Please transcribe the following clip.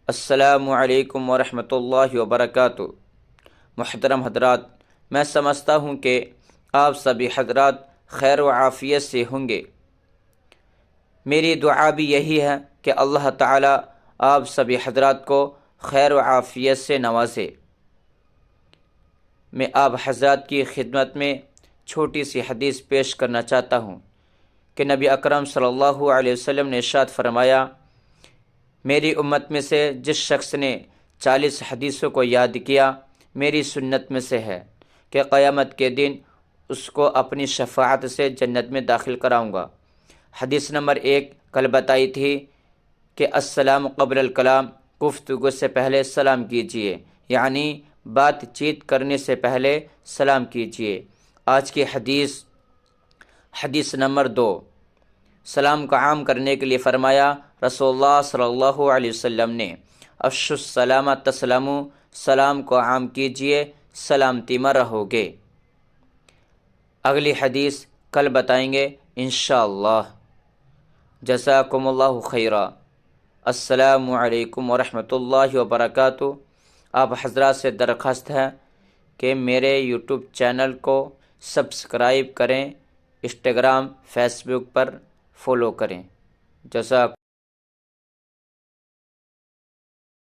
السلام علیکم ورحمۃ اللہ وبرکاتہ۔ محترم حضرات، میں سمجھتا ہوں کہ آپ سبھی حضرات خیر و عافیت سے ہوں گے۔ میری دعا بھی یہی ہے کہ اللہ تعالی آپ سبھی حضرات کو خیر و عافیت سے نوازے۔ میں آپ حضرات کی خدمت میں چھوٹی سی حدیث پیش کرنا چاہتا ہوں کہ نبی اکرم صلی اللہ علیہ وسلم نے ارشاد فرمایا، میری امت میں سے جس شخص نے 40 حدیثوں کو یاد کیا میری سنت میں سے ہے کہ قیامت کے دن اس کو اپنی شفاعت سے جنت میں داخل کراؤں گا۔ حدیث نمبر 1 کل بتائی تھی کہ السلام قبل الکلام، گفتگو سے پہلے سلام کیجیے، یعنی بات چیت کرنے سے پہلے سلام کیجیے۔ آج کی حدیث نمبر 2، سلام کا عام کرنے کے لیے فرمایا رسول اللہ صلی اللہ علیہ وسلم نے، افشوا السلام تسلموا، سلام کو عام کیجیے، سلامتی میں رہو گے۔ اگلی حدیث کل بتائیں گے انشاءاللہ۔ جزاکم اللہ خیرا۔ السلام علیکم ورحمۃ اللہ وبرکاتہ۔ آپ حضرات سے درخواست ہے کہ میرے یوٹیوب چینل کو سبسکرائب کریں، انسٹاگرام، فیس بک پر فالو کریں۔ جزاک